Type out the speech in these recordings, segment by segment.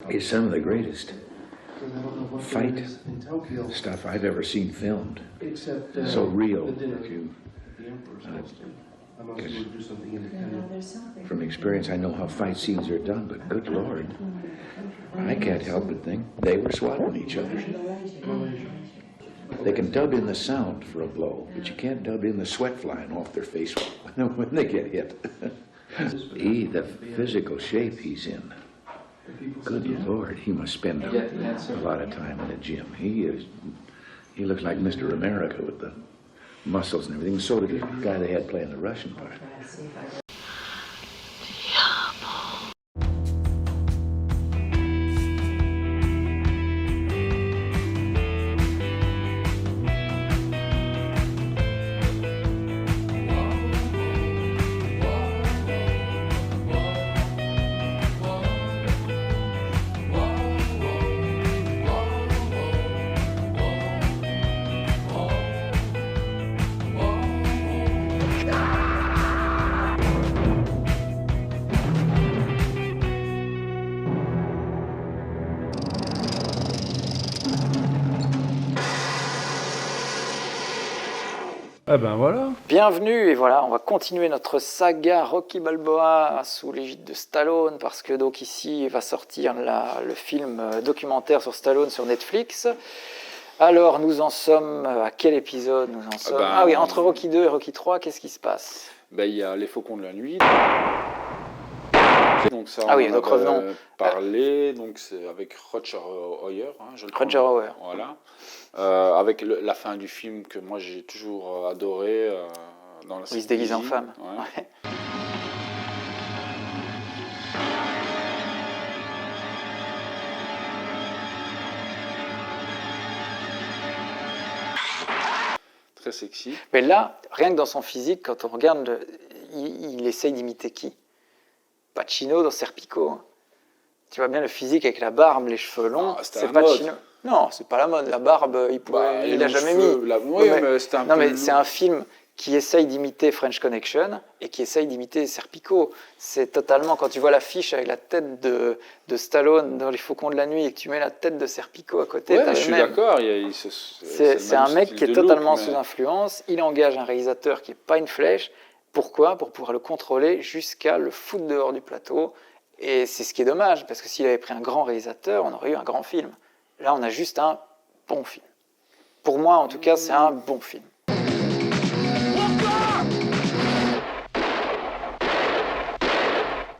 is some of the greatest fight stuff I've ever seen filmed. So real. From experience, I know how fight scenes are done, but good Lord, I can't help but think they were swallowing each other. They can dub in the sound for a blow, but you can't dub in the sweat flying off their face when they get hit. The physical shape he's in. Good Lord, he must spend a lot of time in the gym. He looks like Mr. America with the muscles and everything. So did the guy they had playing the Russian part. Ah ben voilà. Bienvenue, et voilà, on va continuer notre saga Rocky Balboa sous l'égide de Stallone, parce que donc ici va sortir le film documentaire sur Stallone sur Netflix. Alors nous en sommes à quel épisode nous en sommes Ah oui, entre Rocky 2 et Rocky 3, qu'est-ce qui se passe? Il y a Les Faucons de la Nuit. Donc ça, donc revenons. Parlé, donc c'est avec Roger Hauer, Roger Hauer. Voilà. Avec la fin du film que moi j'ai toujours adoré. Dans la Il se déguise en femme. Ouais. Très sexy. Mais là, rien que dans son physique, quand on regarde, il essaye d'imiter qui? Pacino dans Serpico. Hein. Tu vois bien le physique avec la barbe, les cheveux longs. C'est Pacino. Non, c'est pas la mode. La barbe, il l'a jamais mis. Mais c'est un film qui essaye d'imiter French Connection et qui essaye d'imiter Serpico. C'est totalement, quand tu vois l'affiche avec la tête de Stallone dans Les Faucons de la Nuit et que tu mets la tête de Serpico à côté, je suis d'accord. C'est un mec qui est totalement sous influence. Il engage un réalisateur qui n'est pas une flèche. Pourquoi? Pour pouvoir le contrôler jusqu'à le foutre dehors du plateau. Et c'est ce qui est dommage, parce que s'il avait pris un grand réalisateur, on aurait eu un grand film. Là, on a juste un bon film. Pour moi, en tout cas, c'est un bon film.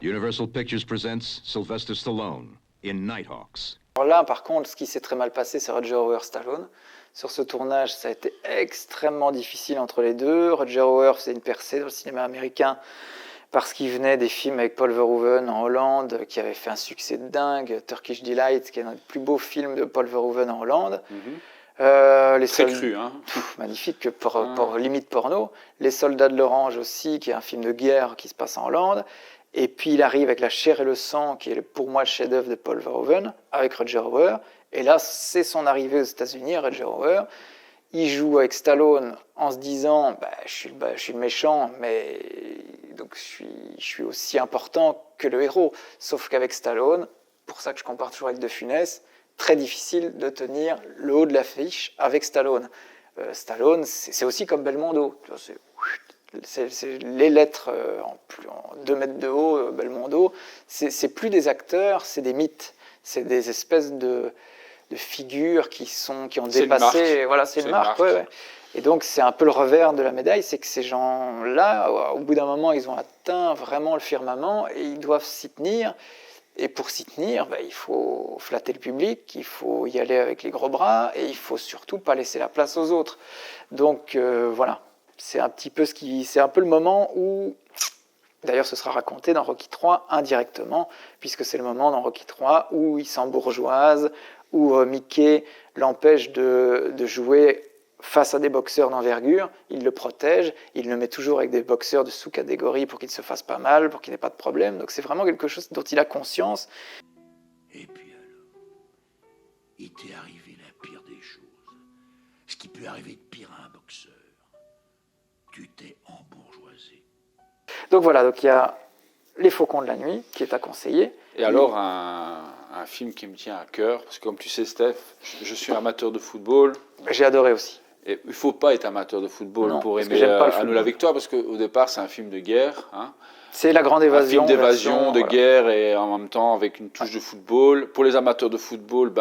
Universal Pictures presents Sylvester Stallone in Nighthawks. Alors là, par contre, ce qui s'est très mal passé, c'est Roger Hauer Stallone. Sur ce tournage, ça a été extrêmement difficile entre les deux. Roger Hauer, c'est une percée dans le cinéma américain parce qu'il venait des films avec Paul Verhoeven en Hollande, qui avait fait un succès de dingue. Turkish Delight, qui est un des plus beaux films de Paul Verhoeven en Hollande. Très cru, hein. Magnifique, pour limite porno. Les Soldats de l'Orange aussi, qui est un film de guerre qui se passe en Hollande. Et puis il arrive avec La chair et le sang, qui est pour moi le chef-d'œuvre de Paul Verhoeven, avec Roger Hauer. Et là, c'est son arrivée aux États-Unis, Roger Hauer. Il joue avec Stallone en se disant je suis le méchant, mais donc je suis aussi important que le héros. Sauf qu'avec Stallone, pour ça que je compare toujours avec De Funès, très difficile de tenir le haut de l'affiche avec Stallone. Stallone, c'est aussi comme Belmondo. C'est les lettres en 2 mètres de haut, Belmondo. C'est plus des acteurs, c'est des mythes. C'est des espèces de figures qui ont dépassé. Voilà, c'est une marque. Ouais. Et donc, c'est un peu le revers de la médaille, c'est que ces gens-là, au bout d'un moment, ils ont atteint vraiment le firmament et ils doivent s'y tenir. Et pour s'y tenir, il faut flatter le public, il faut y aller avec les gros bras et il faut surtout pas laisser la place aux autres. Donc, voilà. C'est un petit peu c'est un peu le moment où, d'ailleurs ce sera raconté dans Rocky 3 indirectement, puisque c'est le moment dans Rocky 3 où il s'embourgeoise, où Mickey l'empêche de jouer face à des boxeurs d'envergure, il le protège, il le met toujours avec des boxeurs de sous-catégorie pour qu'il ne se fasse pas mal, pour qu'il n'ait pas de problème, donc c'est vraiment quelque chose dont il a conscience. Et puis alors, il t'est arrivé la pire des choses, ce qui peut arriver de pire à un boxeur. Tu t'es embourgeoisé. Donc voilà, donc il y a Les Faucons de la Nuit, qui est à conseiller. Et alors, un film qui me tient à cœur, parce que comme tu sais, Steph, je suis amateur de football. J'ai adoré aussi. Et il ne faut pas être amateur de football Non, pour parce que aimer j'aime pas le À nous football. la victoire, parce qu'au départ, c'est un film de guerre. Hein. C'est La Grande Un Évasion. film d'évasion, version, de voilà. guerre, et en même temps avec une touche de football. Pour les amateurs de football,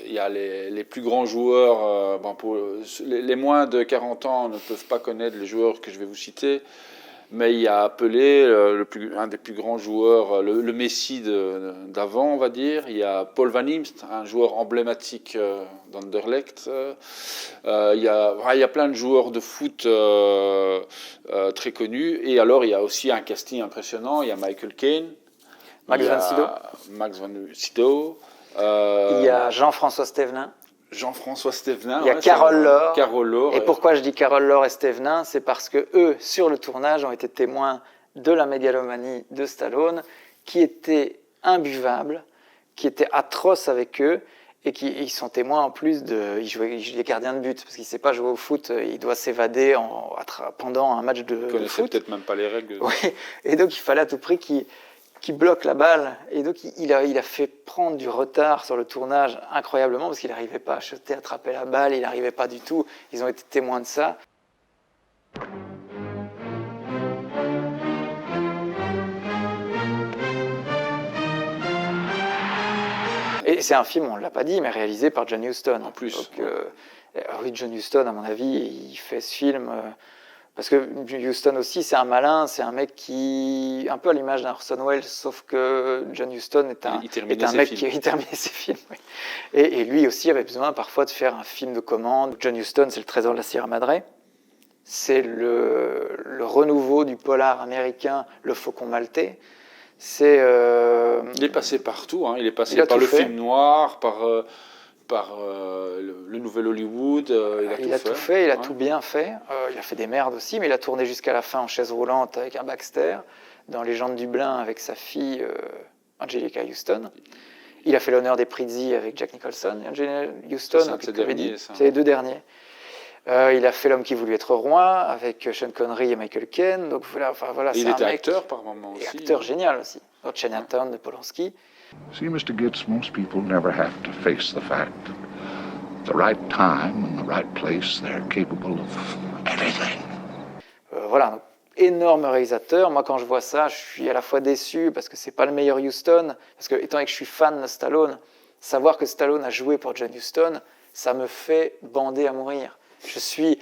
il y a les plus grands joueurs. Les moins de 40 ans ne peuvent pas connaître les joueurs que je vais vous citer. Mais il y a Pelé, un des plus grands joueurs, le Messi d'avant, on va dire. Il y a Paul Van Imst, un joueur emblématique d'Anderlecht. Il y a plein de joueurs de foot très connus. Et alors, il y a aussi un casting impressionnant. Il y a Michael Caine. Max von Sydow. Max von Sydow. Il y a Jean-François Stévenin. Jean-François Stévenin. Il y a ouais, Carole Laure. Carole Laure. Et pourquoi je dis Carole Laure et Stévenin, c'est parce que eux, sur le tournage, ont été témoins de la mégalomanie de Stallone, qui était imbuvable, qui était atroce avec eux, et ils sont témoins en plus il est gardien de but, parce qu'il ne sait pas jouer au foot, il doit s'évader pendant un match Il de connaissait foot. peut-être même pas les règles. Oui, et donc il fallait à tout prix qu'il bloque la balle. Et donc il a fait prendre du retard sur le tournage incroyablement, parce qu'il n'arrivait pas à chuter, attraper la balle, il n'arrivait pas du tout. Ils ont été témoins de ça. Et c'est un film, on ne l'a pas dit, mais réalisé par John Huston. En plus. Donc, oui, John Huston, à mon avis, il fait ce film... parce que Huston aussi, c'est un malin, c'est un mec qui... Un peu à l'image d'un Orson Welles, sauf que John Huston est un mec qui terminait ses films. Oui. Et lui aussi avait besoin parfois de faire un film de commande. John Huston, c'est le Trésor de la Sierra Madre. C'est le renouveau du polar américain, Le Faucon Maltais. Il est passé partout, hein. Il est passé par le film noir, par le nouvel Hollywood. Il a tout fait, il a tout bien fait. Il a fait des merdes aussi, mais il a tourné jusqu'à la fin en chaise roulante avec un Baxter, dans Légende du Blin avec sa fille Angelica Houston. Il a fait l'honneur des Prizzi avec Jack Nicholson et Angelica Houston. C'est les deux derniers. Il a fait L'homme qui voulut être roi avec Sean Connery et Michael Caine. Donc voilà, il était acteur par moment aussi. Acteur génial aussi. Dans Chinatown de Polanski. See, Mr. Gitz, most people never have to face the fact. At the right time and the right place, they're capable of everything. Voilà, donc, énorme réalisateur. Moi, quand je vois ça, je suis à la fois déçu parce que c'est pas le meilleur Huston, parce que étant donné que je suis fan de Stallone, savoir que Stallone a joué pour John Huston, ça me fait bander à mourir. Je suis...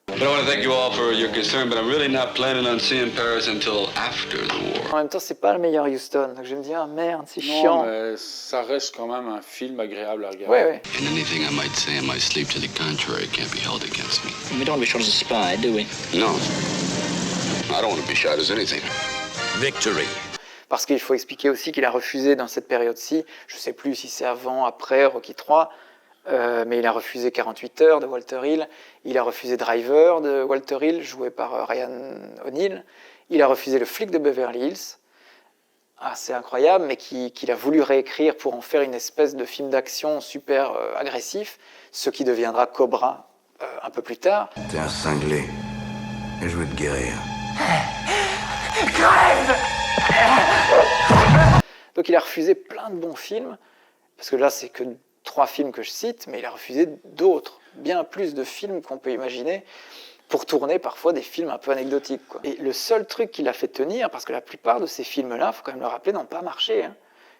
I want to thank you all for your concern, but I'm really not planning on seeing Paris until after the war. En même temps, c'est pas le meilleur Huston, donc je me dis ah merde, c'est Non, chiant. mais ça reste quand même un film agréable à regarder. Ouais. And anything I might say in my sleep to the contrary can't be held against me. We don't want to be shot as a spy, do we? No, I don't want to be shot as anything. Victory. Parce qu'il faut expliquer aussi qu'il a refusé dans cette période-ci, je sais plus si c'est avant, après Rocky III, mais il a refusé 48 heures de Walter Hill, il a refusé Driver de Walter Hill, joué par Ryan O'Neal, il a refusé Le flic de Beverly Hills, assez incroyable, mais qu'il a voulu réécrire pour en faire une espèce de film d'action super agressif, ce qui deviendra Cobra un peu plus tard. T'es un cinglé, et je veux te guérir. Donc il a refusé plein de bons films, parce que là c'est que 3 films que je cite, mais il a refusé d'autres, bien plus de films qu'on peut imaginer, pour tourner parfois des films un peu anecdotiques, quoi. Et le seul truc qu'il a fait tenir, parce que la plupart de ces films-là, il faut quand même le rappeler, n'ont pas marché. Hein.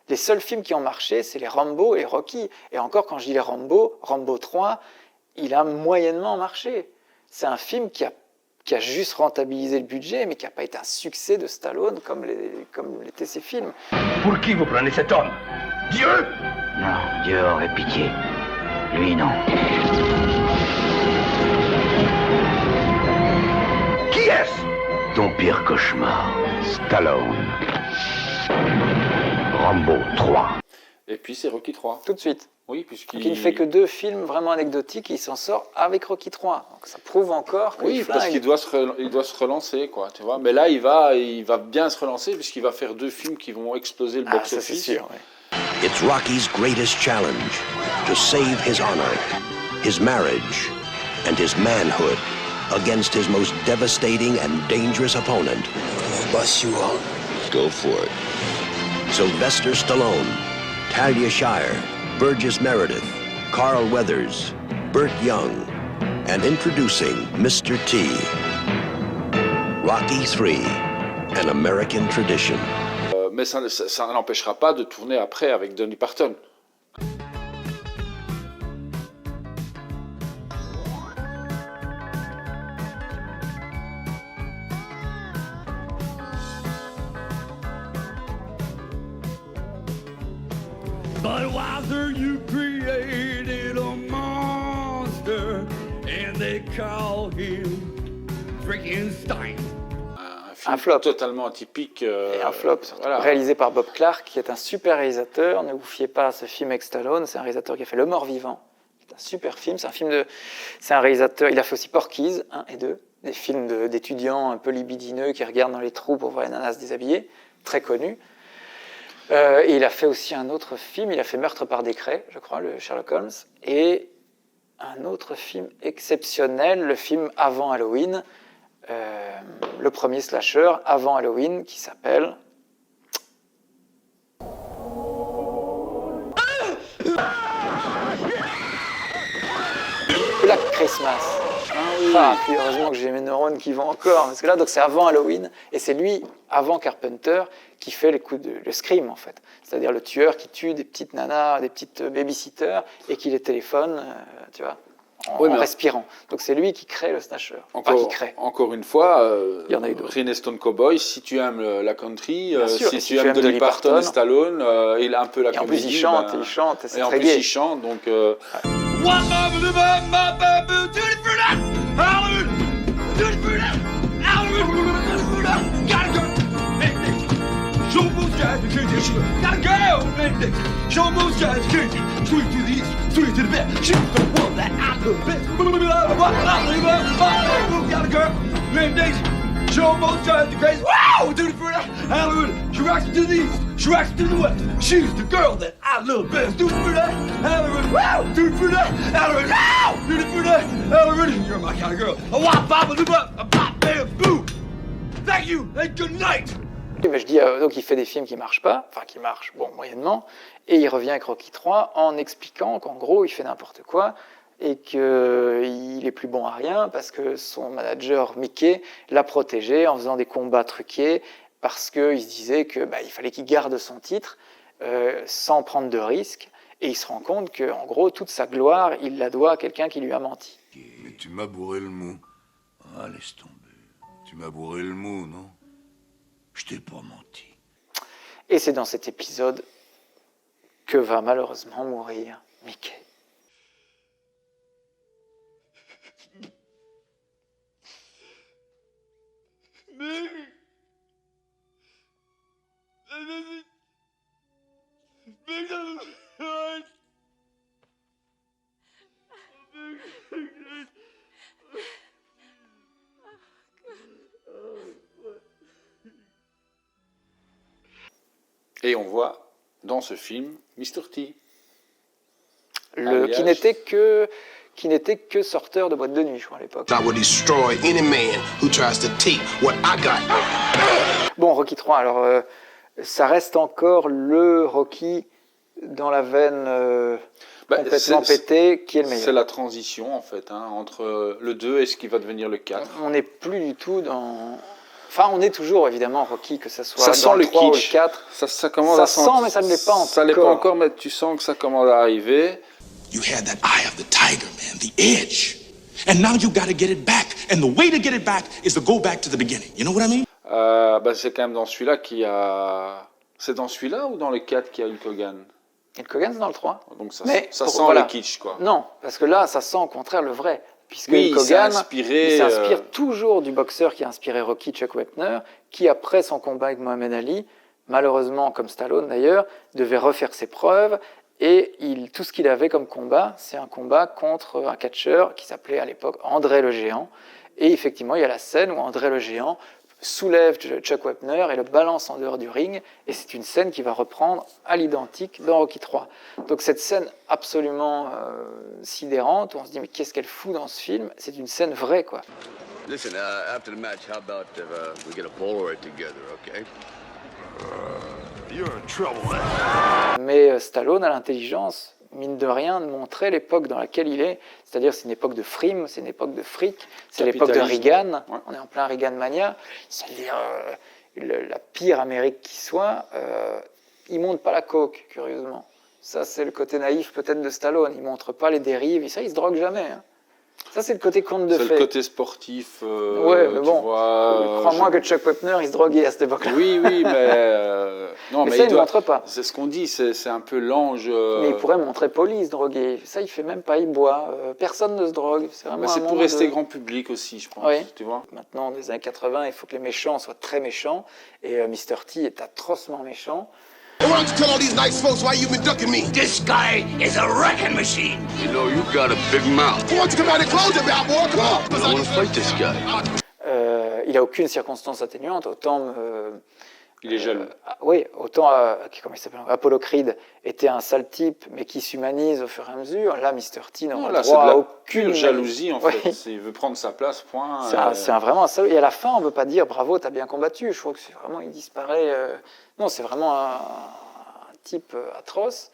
Les seuls films qui ont marché, c'est les Rambo et les Rocky. Et encore, quand je dis les Rambo 3, il a moyennement marché. C'est un film qui a juste rentabilisé le budget, mais qui n'a pas été un succès de Stallone comme l'étaient ses films. Pour qui vous prenez cet homme? Dieu? Non, Dieu aurait pitié. Lui, non. Qui est-ce? Ton pire cauchemar. Stallone. Rambo 3. Et puis c'est Rocky 3. Tout de suite. Oui, puisqu'il... Donc il ne fait que 2 films vraiment anecdotiques et il s'en sort avec Rocky 3. Donc ça prouve encore qu'il Oui, parce qu'il doit se relancer, quoi, tu vois. Mais là, il va bien se relancer puisqu'il va faire 2 films qui vont exploser le box-office. Ça, c'est sûr, ouais. It's Rocky's greatest challenge to save his honor, his marriage, and his manhood against his most devastating and dangerous opponent. Boss you all. Go for it. Sylvester Stallone, Talia Shire, Burgess Meredith, Carl Weathers, Burt Young, and introducing Mr. T. Rocky III, an American tradition. Mais ça n'empêchera pas de tourner après avec Dolly Parton. Budweiser, you created a monster, and they call him Frankenstein. Un flop. Totalement atypique. Et un flop, surtout, voilà. réalisé par Bob Clark, qui est un super réalisateur. Ne vous fiez pas à ce film avec Stallone, c'est un réalisateur qui a fait Le Mort-Vivant. C'est un super film, c'est un réalisateur, il a fait aussi Porky's 1 et 2, des films d'étudiants un peu libidineux qui regardent dans les trous pour voir les nanas se déshabiller, très connu. Et il a fait aussi un autre film, il a fait Meurtre par décret, je crois, le Sherlock Holmes, et un autre film exceptionnel, le film avant Halloween, le premier slasher avant Halloween qui s'appelle Black Christmas. Puis heureusement que j'ai mes neurones qui vont encore, parce que là, donc c'est avant Halloween, et c'est lui, avant Carpenter, qui fait le scream, en fait. C'est-à-dire le tueur qui tue des petites nanas, des petites babysitters, et qui les téléphone, tu vois, en respirant. Donc c'est lui qui crée le slasher. Encore une fois, il y en a eu d'autres. Green Stone Cowboy, si tu aimes la country, sûr, si tu aimes Dolly Parton et Stallone, il a un peu la comédie. En plus, il chante, et c'est et en très plus, gai. il chante, donc... She almost drives you crazy. Wow, duty for that. Hallelujah. She rocks me to the east. She rocks me to the west. She's the girl that I love best. Duty for that. Hallelujah. Wow, duty for that. Hallelujah. Wow, duty for that. Hallelujah. You're my kind of girl. A wop, bop, a bop, a bop, bam, boo. Thank you and good night. Mais je dis, donc il fait des films qui marchent pas, enfin qui marchent, bon, moyennement, et il revient avec Rocky III en expliquant qu'en gros, il fait n'importe quoi, et qu'il est plus bon à rien parce que son manager Mickey l'a protégé en faisant des combats truqués parce qu'il se disait que il fallait qu'il garde son titre sans prendre de risques, et il se rend compte que en gros toute sa gloire il la doit à quelqu'un qui lui a menti. Mais tu m'as bourré le mou. Ah, laisse tomber. Tu m'as bourré le mou, non? Je t'ai pas menti. Et c'est dans cet épisode que va malheureusement mourir Mickey. Et on voit dans ce film Mr. T. Qui n'était que sorteur de boîte de nuit, je crois, à l'époque. I will destroy any man who tries to take what I got. Bon, Rocky III, alors ça reste encore le Rocky dans la veine complètement pété qui est le meilleur. C'est la transition en fait, entre le 2 et ce qui va devenir le 4. On n'est plus du tout dans... Enfin, on est toujours évidemment Rocky, que ce soit ça dans sent le 3 ou le kitsch. 4. Ça commence ça à sent, mais ça ne l'est pas encore. Ça ne l'est pas encore, mais tu sens que ça commence à arriver. You had that eye of the tiger, man, the edge. And now you got to get it back. And the way to get it back is to go back to the beginning. You know what I mean? C'est quand même dans celui-là qu'il y a... C'est dans celui-là ou dans le 4 qu'il y a Hulk Hogan? Hulk Hogan, c'est dans le 3. Donc ça mais sent le kitsch, quoi. Non, parce que là, ça sent au contraire le vrai. Puisque oui, Hulk Hogan, il s'inspire toujours du boxeur qui a inspiré Rocky, Chuck Wepner, qui après son combat avec Mohamed Ali, malheureusement comme Stallone d'ailleurs, devait refaire ses preuves, et tout ce qu'il avait comme combat, c'est un combat contre un catcheur qui s'appelait à l'époque André le Géant, et effectivement il y a la scène où André le Géant soulève Chuck Wepner et le balance en dehors du ring, et c'est une scène qui va reprendre à l'identique dans Rocky III. Donc cette scène absolument sidérante, où on se dit mais qu'est-ce qu'elle fout dans ce film, c'est une scène vraie, quoi. Listen, after the match, how about we get a Polaroid together, okay? You're in trouble, man. Mais Stallone a l'intelligence, mine de rien, de montrer l'époque dans laquelle il est. C'est-à-dire c'est une époque de frime, c'est une époque de fric, c'est l'époque de Reagan. Ouais. On est en plein Reagan mania. C'est-à-dire la pire Amérique qui soit, il montre pas la coke, curieusement. Ça, c'est le côté naïf peut-être de Stallone. Il montre pas les dérives. Ça, il se drogue jamais. Hein. Ça, c'est le côté conte de fées. C'est le côté sportif. Ouais, mais bon, crois-moi que Chuck Wepner, il se droguait à cette époque-là. Oui, mais... non, mais ça, il ne montre pas. C'est ce qu'on dit, c'est un peu l'ange... Mais il pourrait montrer Paulie se droguer. Ça, il fait même pas, il boit. Personne ne se drogue. C'est vraiment c'est pour rester grand public aussi, je pense. Oui. Tu vois. Maintenant, dans les années 80, il faut que les méchants soient très méchants. Et Mr. T est atrocement méchant. Why don't you tell all these nice folks why you've been ducking me? This guy is a wrecking machine. You know, you got a big mouth. Why don't you come out and close it, bad boy? Come on. I want to fight this guy. Il n'a aucune circonstance atténuante. Autant... il est jaloux. Oui, autant comment il s'appelle, Apollo Creed était un sale type, mais qui s'humanise au fur et à mesure. Là, Mr. T n'aura droit à aucune jalousie, en fait. Il veut prendre sa place, point. C'est vraiment un salaud. Et à la fin, on ne veut pas dire bravo, t'as bien combattu. Je crois que c'est vraiment, il disparaît. Non, c'est vraiment un type atroce.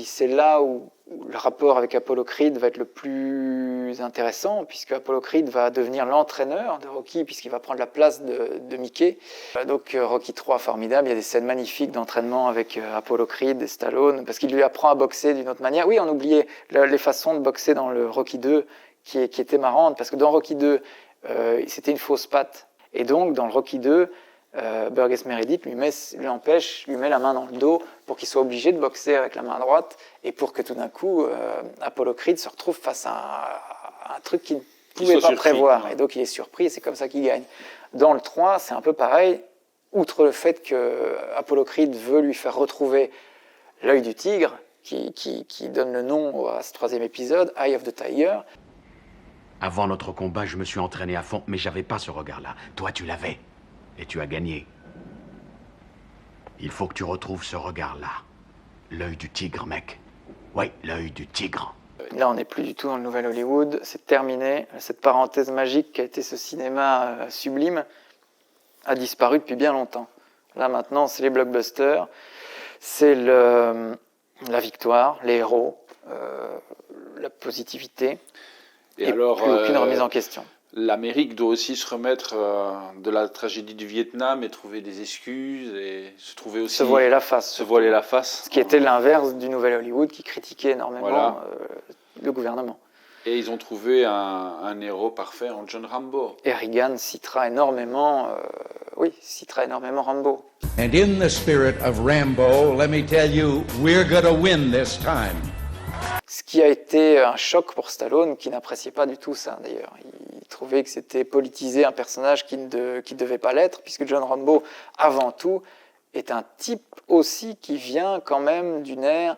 C'est là où le rapport avec Apollo Creed va être le plus intéressant, puisque Apollo Creed va devenir l'entraîneur de Rocky, puisqu'il va prendre la place de Mickey. Donc Rocky 3, formidable, il y a des scènes magnifiques d'entraînement avec Apollo Creed et Stallone, parce qu'il lui apprend à boxer d'une autre manière. Oui, on oubliait les façons de boxer dans le Rocky 2, qui étaient marrantes, parce que dans Rocky 2, c'était une fausse patte. Et donc, dans le Rocky 2, Burgess Meredith lui met la main dans le dos pour qu'il soit obligé de boxer avec la main droite et pour que tout d'un coup Apollo Creed se retrouve face à un truc qu'il ne pouvait pas prévoir. Ouais. Et donc il est surpris et c'est comme ça qu'il gagne. Dans le 3, c'est un peu pareil, outre le fait que Apollo Creed veut lui faire retrouver l'œil du tigre qui donne le nom à ce 3e épisode, Eye of the Tiger. Avant notre combat, je me suis entraîné à fond, mais j'avais pas ce regard-là. Toi, tu l'avais. Et tu as gagné. Il faut que tu retrouves ce regard-là. L'œil du tigre, mec. Oui, l'œil du tigre. Là, on n'est plus du tout dans le nouvel Hollywood. C'est terminé. Cette parenthèse magique qui a été ce cinéma sublime a disparu depuis bien longtemps. Là, maintenant, c'est les blockbusters. C'est la victoire, les héros, la positivité. Et alors, plus aucune remise en question. L'Amérique doit aussi se remettre de la tragédie du Vietnam et trouver des excuses et se trouver aussi... Se voiler la face. Se voiler la face. Ce qui était l'inverse du nouvel Hollywood qui critiquait énormément le gouvernement. Et ils ont trouvé un héros parfait en John Rambo. Et Reagan citera énormément Rambo. And in the spirit of Rambo, let me tell you, we're gonna win this time. Ce qui a été un choc pour Stallone, qui n'appréciait pas du tout ça d'ailleurs. Il trouvait que c'était politiser un personnage qui ne devait pas l'être, puisque John Rambo, avant tout, est un type aussi qui vient quand même d'une ère...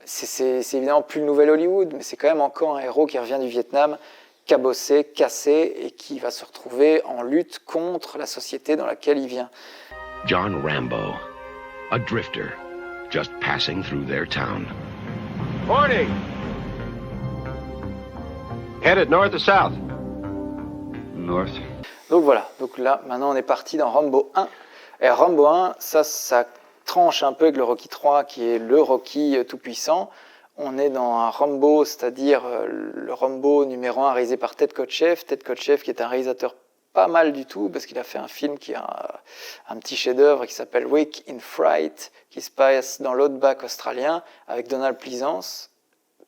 C'est évidemment plus le nouvel Hollywood, mais c'est quand même encore un héros qui revient du Vietnam, cabossé, cassé, et qui va se retrouver en lutte contre la société dans laquelle il vient. John Rambo, a drifter, just passing through their town. Morning! Headed north or south? North. Donc voilà, donc là, maintenant on est parti dans Rambo 1. Et Rambo 1, ça tranche un peu avec le Rocky 3, qui est le Rocky tout-puissant. On est dans un Rambo, c'est-à-dire le Rambo numéro 1 réalisé par Ted Kotcheff. Ted Kotcheff qui est un réalisateur pas mal du tout, parce qu'il a fait un film qui a un petit chef-d'œuvre qui s'appelle Wake in Fright, qui se passe dans l'outback australien, avec Donald Pleasence,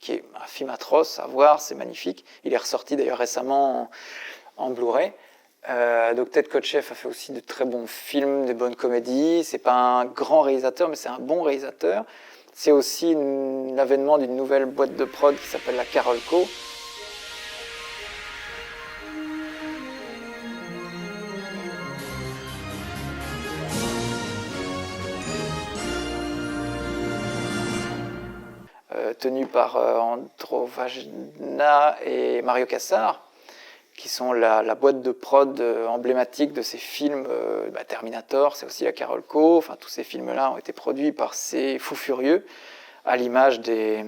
qui est un film atroce à voir, c'est magnifique. Il est ressorti d'ailleurs récemment en Blu-ray. Donc Ted Kotcheff a fait aussi de très bons films, des bonnes comédies. C'est pas un grand réalisateur, mais c'est un bon réalisateur. C'est aussi l'avènement d'une nouvelle boîte de prod qui s'appelle la Carolco. Tenu par Andro Vajna et Mario Kassar, qui sont la boîte de prod emblématique de ces films. Terminator, c'est aussi la Carolco. Enfin, tous ces films-là ont été produits par ces fous furieux, à l'image des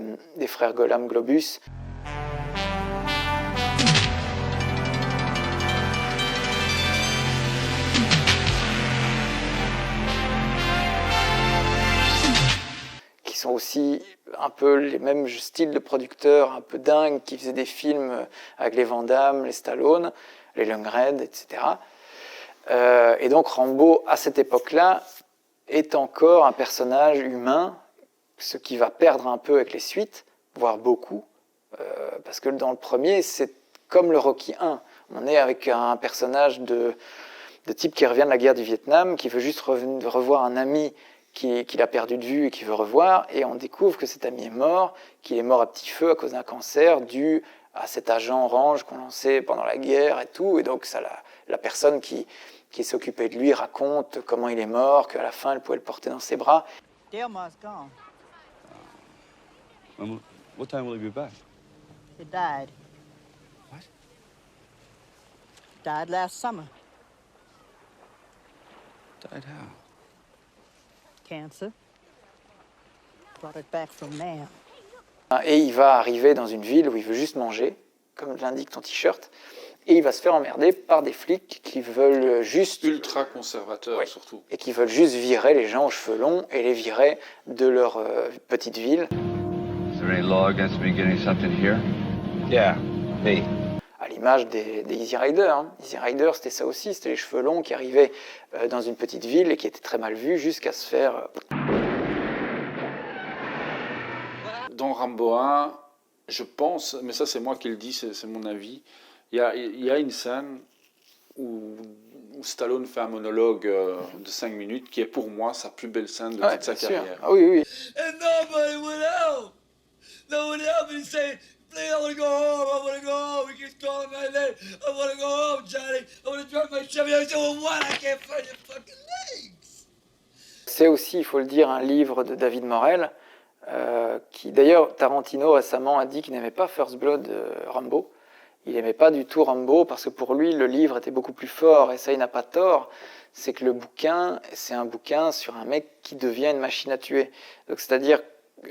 frères Golan Globus. sont aussi un peu les mêmes styles de producteurs, un peu dingues, qui faisaient des films avec les Van Damme, les Stallone, les Lundgren, etc. Et donc Rambo, à cette époque-là, est encore un personnage humain, ce qui va perdre un peu avec les suites, voire beaucoup, parce que dans le premier, c'est comme le Rocky 1. On est avec un personnage de type qui revient de la guerre du Vietnam, qui veut juste revoir un ami qu'il a perdu de vue et qu'il veut revoir, et on découvre que cet ami est mort, qu'il est mort à petit feu à cause d'un cancer dû à cet agent orange qu'on lançait pendant la guerre et tout, et donc ça, la personne qui s'occupait de lui raconte comment il est mort, qu'à la fin elle pouvait le porter dans ses bras. Delmar's gone. What time will he be back? He died. What? Died last summer. Died how? Cancer. Brought it back from there. Et il va arriver dans une ville où il veut juste manger, comme l'indique ton t-shirt, et il va se faire emmerder par des flics qui veulent juste... Ultra conservateurs, surtout. Et qui veulent juste virer les gens aux cheveux longs et les virer de leur petite ville. Is there any law against me getting something here? Yeah, me. À l'image des Easy Rider. Hein. Easy Rider, c'était ça aussi, c'était les cheveux longs qui arrivaient dans une petite ville et qui étaient très mal vus jusqu'à se faire... Dans Rambo 1, je pense, mais ça c'est moi qui le dis, c'est mon avis, il y a une scène où Stallone fait un monologue de 5 minutes qui est pour moi sa plus belle scène de toute sa carrière. Ah oui, oui. And nobody would help. No one helped me say, please, I want to go home. I want to go home. He keeps calling my name. I want to go home, Johnny. I want to drive my Chevy. I said, well, what? I can't find your fucking legs. C'est aussi, il faut le dire, un livre de David Morrell, qui d'ailleurs, Tarantino récemment a dit qu'il n'aimait pas First Blood Rambo. Il n'aimait pas du tout Rambo parce que pour lui, le livre était beaucoup plus fort, et ça, il n'a pas tort. C'est que le bouquin, c'est un bouquin sur un mec qui devient une machine à tuer. Donc, c'est-à-dire,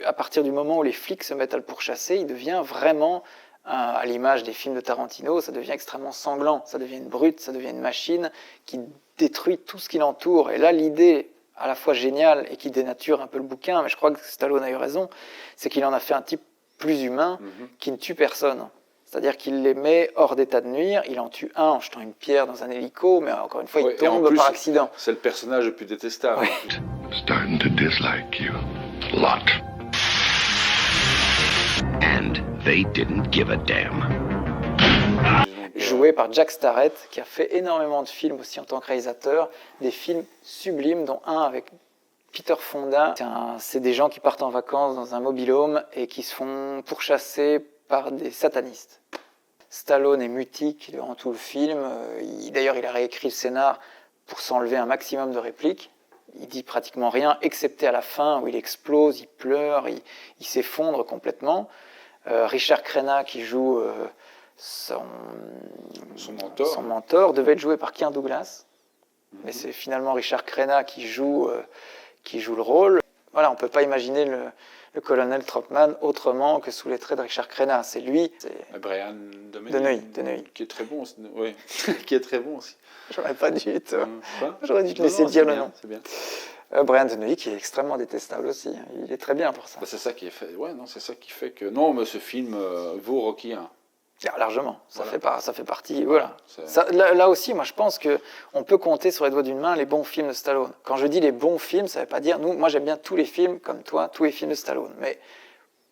à partir du moment où les flics se mettent à le pourchasser, il devient vraiment, à l'image des films de Tarantino, ça devient extrêmement sanglant, ça devient une brute, ça devient une machine qui détruit tout ce qui l'entoure. Et là, l'idée à la fois géniale et qui dénature un peu le bouquin, mais je crois que Stallone a eu raison, c'est qu'il en a fait un type plus humain qui ne tue personne. C'est-à-dire qu'il les met hors d'état de nuire, il en tue un en jetant une pierre dans un hélico, mais encore une fois, il tombe par accident. C'est le personnage le plus détestable. Ouais. Starting to dislike you a lot. And they didn't give a damn. Joué par Jack Starrett, qui a fait énormément de films aussi en tant que réalisateur, des films sublimes, dont un avec Peter Fonda. C'est des gens qui partent en vacances dans un mobil-home et qui se font pourchasser par des satanistes. Stallone est mutique durant tout le film. D'ailleurs, il a réécrit le scénar pour s'enlever un maximum de répliques. Il dit pratiquement rien, excepté à la fin où il explose, il pleure, il s'effondre complètement. Richard Crenna, qui joue son mentor, devait être joué par Kirk Douglas. Mais c'est finalement Richard Crenna qui joue le rôle. Voilà, on ne peut pas imaginer le colonel Tropman autrement que sous les traits de Richard Crenna. C'est lui. C'est Brian Deneuille. Qui est très bon, oui. Qui est très bon aussi. J'aurais pas dû J'aurais dû te laisser dire le nom. C'est bien. Brian Deneuille, qui est extrêmement détestable aussi. Il est très bien pour ça. Bah, c'est ça qui est fait. Ouais, non, c'est ça qui fait que non, mais ce film vaut Rocky 1. Largement, Voilà. ça fait partie. Voilà. Là aussi, moi je pense qu'on peut compter sur les doigts d'une main les bons films de Stallone. Quand je dis les bons films, ça ne veut pas dire. Moi j'aime bien tous les films, comme toi, tous les films de Stallone. Mais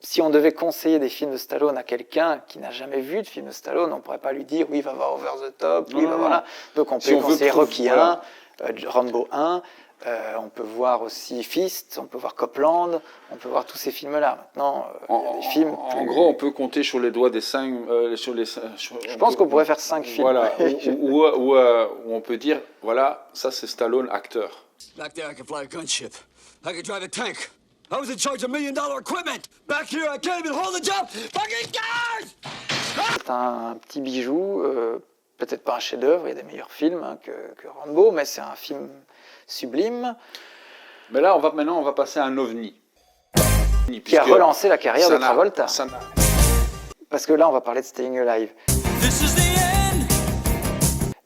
si on devait conseiller des films de Stallone à quelqu'un qui n'a jamais vu de film de Stallone, on ne pourrait pas lui dire oui, va voir Over the Top, oui, va voilà. Donc on peut lui conseiller Rocky 1, Rambo 1. On peut voir aussi Fist, on peut voir Copland, on peut voir tous ces films-là. Maintenant, les films. En gros, on peut compter sur les doigts des 5. Je pense qu'on pourrait faire 5 films. Voilà, où on peut dire, voilà, ça c'est Stallone acteur. Back there, I could fly a gunship. I could drive a tank. I was in charge of $1 million equipment. Back here, I can't even hold a job. Fucking guys! C'est un petit bijou, peut-être pas un chef-d'œuvre. Il y a des meilleurs films que Rambo, mais c'est un film sublime. Mais là, on va passer à un ovni. Qui a relancé la carrière de Travolta. Parce que là, on va parler de Staying Alive.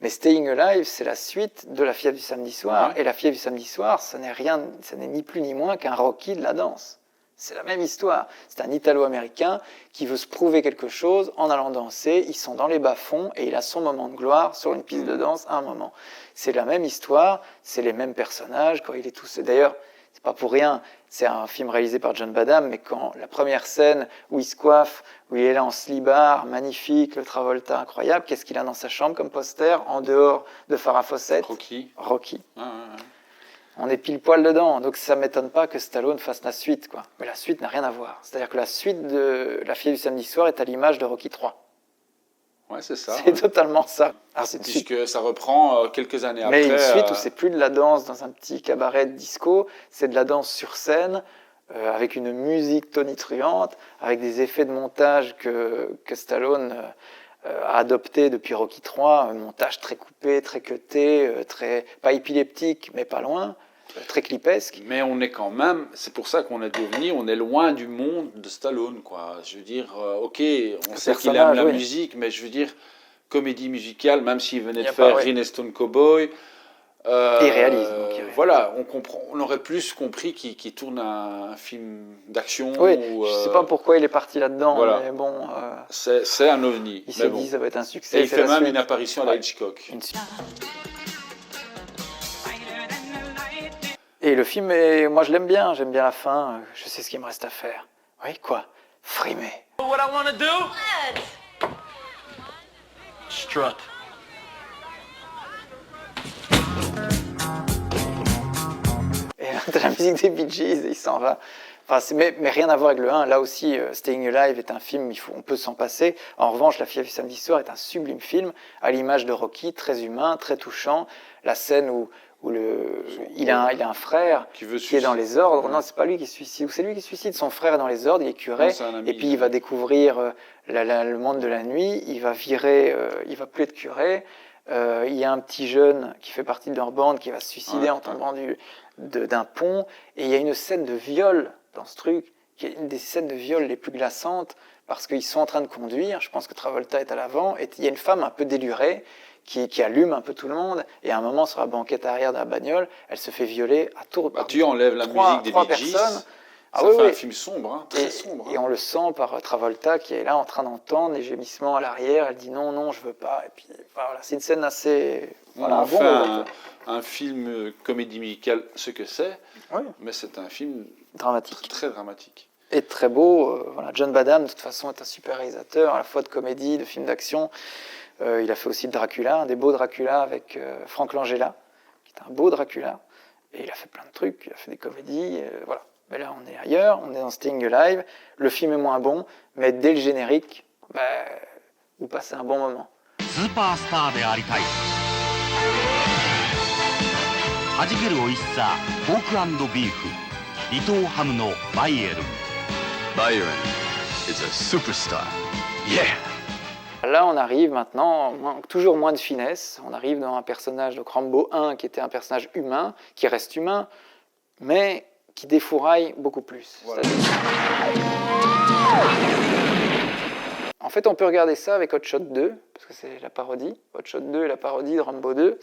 Mais Staying Alive, c'est la suite de La Fièvre du samedi soir. Et La Fièvre du samedi soir, ça n'est ni plus ni moins qu'un Rocky de la danse. C'est la même histoire. C'est un Italo-américain qui veut se prouver quelque chose en allant danser. Ils sont dans les bas-fonds et il a son moment de gloire sur une piste de danse à un moment. C'est la même histoire, c'est les mêmes personnages. Quand il est tout seul. D'ailleurs, c'est pas pour rien. C'est un film réalisé par John Badham, mais quand la première scène où il se coiffe, où il est là en slibard, magnifique, le Travolta incroyable, qu'est-ce qu'il a dans sa chambre comme poster en dehors de Farrah Fawcett? Rocky. On est pile poil dedans, donc ça ne m'étonne pas que Stallone fasse la suite, quoi. Mais la suite n'a rien à voir. C'est-à-dire que la suite de La fille du samedi soir est à l'image de Rocky 3. Ouais, c'est ça. C'est totalement ça. Alors, c'est puisque ça reprend quelques années mais après. Mais une suite où c'est plus de la danse dans un petit cabaret de disco, c'est de la danse sur scène, avec une musique tonitruante, avec des effets de montage que Stallone a adopté depuis Rocky 3, un montage très coupé, très cuté, très, pas épileptique, mais pas loin, très clipesque. Mais on est quand même, c'est pour ça qu'on a dû venir, on est loin du monde de Stallone, quoi. Je veux dire, ok, on sait qu'il aime la musique, mais je veux dire, comédie musicale, même s'il venait de faire Green and Stone Cowboy. Il réalise. Voilà, on aurait plus compris qu'il tourne un film d'action. Oui, je ne sais pas pourquoi il est parti là-dedans, voilà. Mais bon... c'est un ovni. Il s'est dit ça va être un succès. Et il fait même une apparition à la Hitchcock. Et le film, moi je l'aime bien, j'aime bien la fin, je sais ce qu'il me reste à faire. Oui, quoi? Frimer. What I want to do? Strut. Et t'as la musique des Bee Gees et il s'en va. Enfin, mais rien à voir avec le 1. Là aussi, Staying Alive est un film, on peut s'en passer. En revanche, La fille du samedi soir est un sublime film, à l'image de Rocky, très humain, très touchant. La scène où il a un frère qui est dans les ordres. Non, c'est pas lui qui se suicide. Ou c'est lui qui se suicide. Son frère est dans les ordres, il est curé. Non, et puis il va découvrir le monde de la nuit. Il va virer, il va plus être curé. Il y a un petit jeune qui fait partie de leur bande qui va se suicider en tombant d'un pont. Et il y a une scène de viol dans ce truc, qui est une des scènes de viol les plus glaçantes, parce qu'ils sont en train de conduire. Je pense que Travolta est à l'avant. Et il y a une femme un peu délurée qui allume un peu tout le monde, et à un moment, sur la banquette arrière de la bagnole, elle se fait violer à tour par tu enlèves la musique des Bee Gees, ça fait un film sombre, très sombre. Et on le sent par Travolta, qui est là en train d'entendre les gémissements à l'arrière, elle dit non, non, je veux pas, et puis voilà, c'est une scène assez... Voilà, on fait un film comédie musicale, ce que c'est, mais c'est un film dramatique. Très dramatique. Et très beau, voilà. John Badham, de toute façon, est un super réalisateur, à la fois de comédie, de film d'action. Il a fait aussi le Dracula, un des beaux Dracula avec Frank Langella, qui est un beau Dracula. Et il a fait plein de trucs, il a fait des comédies, voilà. Mais là, on est ailleurs, on est dans Staying Alive. Le film est moins bon, mais dès le générique, vous passez un bon moment. Superstar でありたい。弾ける美味しさ、ポーク&ビーフ、離島ハムのバイエルン。Byron is a superstar. Yeah. Là, on arrive maintenant, toujours moins de finesse. On arrive dans un personnage, donc Rambo 1, qui était un personnage humain, qui reste humain, mais qui défouraille beaucoup plus. Voilà. En fait, on peut regarder ça avec Hot Shot 2, parce que c'est la parodie. Hot Shot 2 est la parodie de Rambo 2.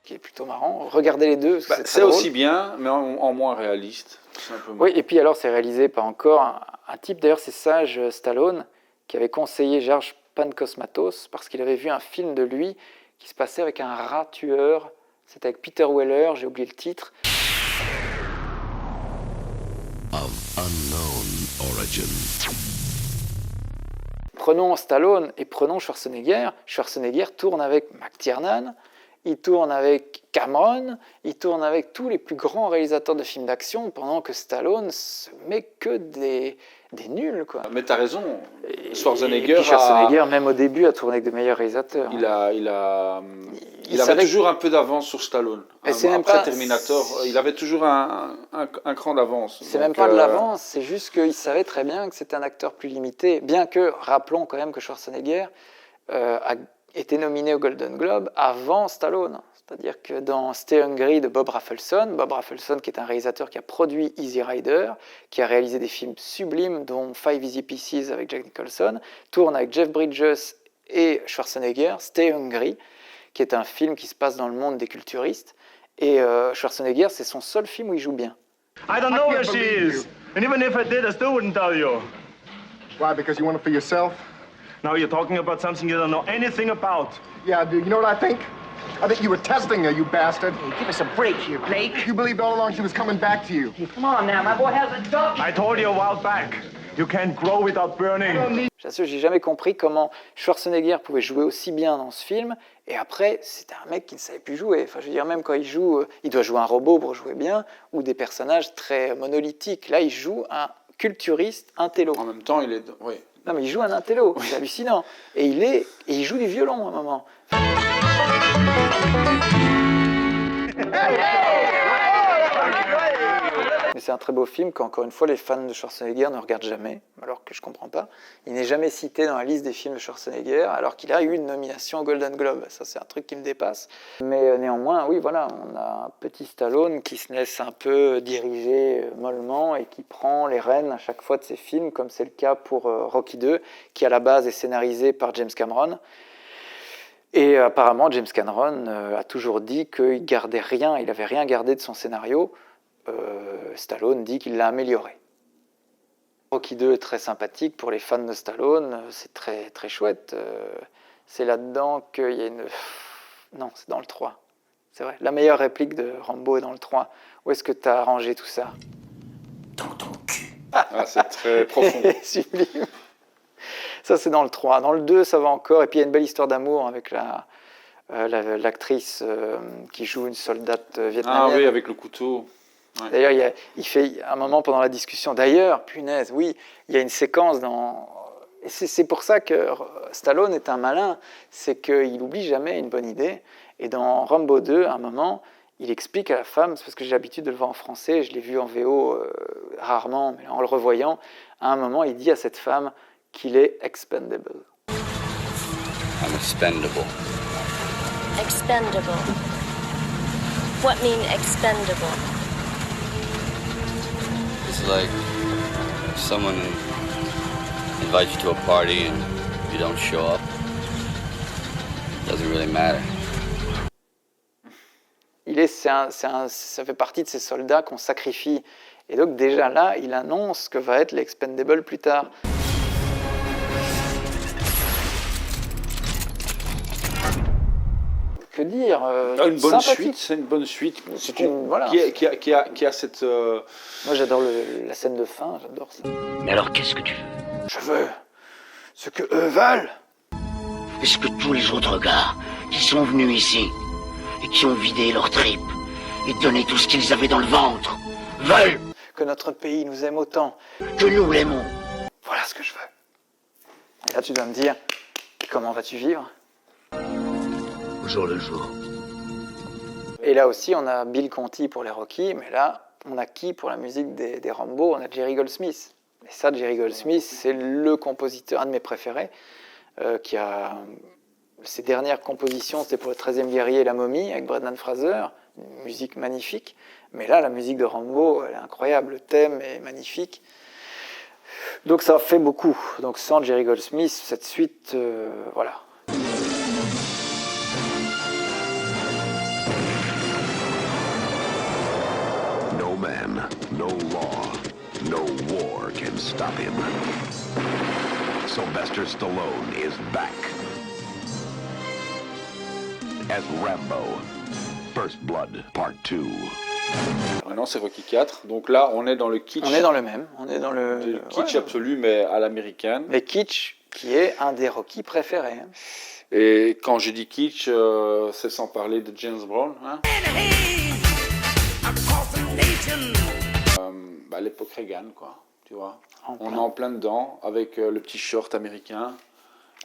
Qui est plutôt marrant. Regardez les deux. C'est aussi bien, mais en moins réaliste, tout simplement. Oui, et puis alors, c'est réalisé par encore un type, d'ailleurs, c'est Sage Stallone, qui avait conseillé George Pankosmatos, parce qu'il avait vu un film de lui qui se passait avec un rat tueur. C'était avec Peter Weller, j'ai oublié le titre. Of unknown origin. Prenons Stallone et prenons Schwarzenegger. Schwarzenegger tourne avec McTiernan, il tourne avec Cameron, il tourne avec tous les plus grands réalisateurs de films d'action, pendant que Stallone se met que des nuls, quoi. Mais t'as raison, Schwarzenegger, et puis Schwarzenegger même au début, a tourné avec de meilleurs réalisateurs. Il avait toujours un peu d'avance sur Stallone. Après Terminator, il avait toujours un cran d'avance. C'est même pas de l'avance, c'est juste qu'il savait très bien que c'était un acteur plus limité, bien que, rappelons quand même que Schwarzenegger a été nominé au Golden Globe avant Stallone. C'est-à-dire que dans Stay Hungry de Bob Rafelson qui est un réalisateur qui a produit Easy Rider, qui a réalisé des films sublimes, dont Five Easy Pieces avec Jack Nicholson, tourne avec Jeff Bridges et Schwarzenegger, Stay Hungry, qui est un film qui se passe dans le monde des culturistes. Et Schwarzenegger, c'est son seul film où il joue bien. I don't know where she is. And even if I did, I still wouldn't tell you. Why? Because you want it for yourself? Now you're talking about something you don't know anything about. Yeah, dude, you know what I think? I think you were testing her, you bastard. Hey, give us a break here, Blake. You believed all along she was coming back to you. Hey, come on now, my boy has a dog. I told you a while back. You can't grow without burning. J'assure, j'ai jamais compris comment Schwarzenegger pouvait jouer aussi bien dans ce film, et après, c'était un mec qui ne savait plus jouer. Enfin, je veux dire, même quand il joue, il doit jouer un robot pour jouer bien, ou des personnages très monolithiques. Là, il joue un culturiste intello. En même temps, il est... Oui. Non, mais il joue un intello, c'est hallucinant. Et il joue du violon à un moment. Mais c'est un très beau film qu'encore une fois les fans de Schwarzenegger ne regardent jamais, alors que je comprends pas. Il n'est jamais cité dans la liste des films de Schwarzenegger, alors qu'il a eu une nomination au Golden Globe. Ça, c'est un truc qui me dépasse. Mais néanmoins, oui, voilà, on a un petit Stallone qui se laisse un peu diriger mollement et qui prend les rênes à chaque fois de ses films, comme c'est le cas pour Rocky II, qui à la base est scénarisé par James Cameron. Et apparemment, James Cameron a toujours dit qu'il gardait rien, il n'avait rien gardé de son scénario. Stallone dit qu'il l'a amélioré. Rocky 2 est très sympathique pour les fans de Stallone, c'est très, très chouette. C'est là-dedans qu'il y a une... Non, c'est dans le 3. C'est vrai, la meilleure réplique de Rambo est dans le 3. Où est-ce que tu as arrangé tout ça? Dans ton cul. Ah, c'est très profond. Sublime. Ça, c'est dans le 3. Dans le 2, ça va encore. Et puis, il y a une belle histoire d'amour avec l'actrice qui joue une soldate vietnamienne. Ah oui, avec le couteau. Ouais. D'ailleurs, il fait un moment pendant la discussion. D'ailleurs, punaise, oui, il y a une séquence dans... Et c'est pour ça que Stallone est un malin. C'est qu'il n'oublie jamais une bonne idée. Et dans Rambo 2, à un moment, il explique à la femme, c'est parce que j'ai l'habitude de le voir en français, je l'ai vu en VO rarement, mais en le revoyant, à un moment, il dit à cette femme qu'il est expendable. I'm expendable. Expendable. What mean expendable? It's like if someone invites you to a party and you don't show up. It doesn't really matter. Ça fait partie de ces soldats qu'on sacrifie. Et donc déjà là, il annonce que va être l'expendable plus tard. Que dire une bonne sympathique. suite, c'est une bonne suite. Voilà. Qui a cette... Moi j'adore la scène de fin, j'adore ça. Mais alors qu'est-ce que tu veux? Je veux ce que eux veulent. Est-ce que tous les autres gars qui sont venus ici et qui ont vidé leurs tripes et donné tout ce qu'ils avaient dans le ventre veulent que notre pays nous aime autant que nous l'aimons? Voilà ce que je veux. Et là tu dois me dire, comment vas-tu vivre? Au jour le jour. Et là aussi, on a Bill Conti pour les Rocky, mais là, on a qui pour la musique des Rambo? On a Jerry Goldsmith. Et ça, Jerry Goldsmith, c'est le compositeur, un de mes préférés, qui a... Ses dernières compositions, c'était pour le 13e guerrier et la momie, avec Brendan Fraser, une musique magnifique. Mais là, la musique de Rambo, elle est incroyable, le thème est magnifique. Donc ça fait beaucoup. Donc sans Jerry Goldsmith, cette suite, voilà. No man, no law, no war can stop him. Sylvester Stallone is back as Rambo. First Blood, Part 2. Maintenant, c'est Rocky 4. Donc là, on est dans le kitsch. On est dans le même. On est dans le kitsch absolu, mais à l'américaine. Mais kitsch, qui est un des Rocky préférés. Hein. Et quand je dis kitsch, c'est sans parler de James Brown. Hein. L'époque Reagan, quoi. Tu vois. On est en plein dedans, avec le petit short américain.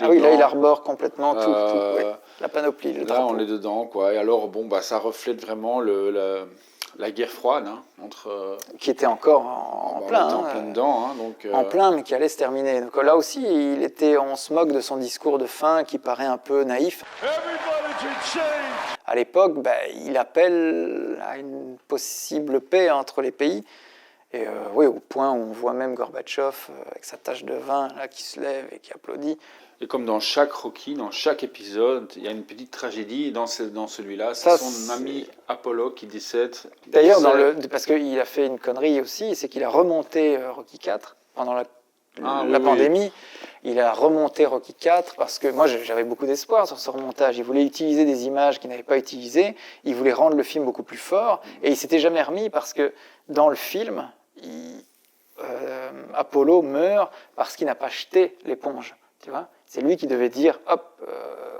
Ah oui, là, il arbore complètement tout, oui. La panoplie, le là, drapeau. on est dedans, quoi. Et alors, bon, ça reflète vraiment la guerre froide hein, entre... Qui était encore en plein. On était en plein dedans. Hein, donc, en plein, mais qui allait se terminer. Donc là aussi, on se moque de son discours de fin qui paraît un peu naïf. À l'époque, il appelle à une possible paix entre les pays. Et oui, au point où on voit même Gorbatchev avec sa tache de vin là, qui se lève et qui applaudit. Et comme dans chaque Rocky, dans chaque épisode, il y a une petite tragédie. Dans celui-là, c'est son ami Apollo qui décède. D'ailleurs, parce qu'il a fait une connerie aussi, c'est qu'il a remonté Rocky IV pendant la pandémie. Il a remonté Rocky IV parce que moi, j'avais beaucoup d'espoir sur ce remontage. Il voulait utiliser des images qu'il n'avait pas utilisées. Il voulait rendre le film beaucoup plus fort. Et il s'était jamais remis parce que dans le film, Apollo meurt parce qu'il n'a pas jeté l'éponge. Tu vois, c'est lui qui devait dire hop,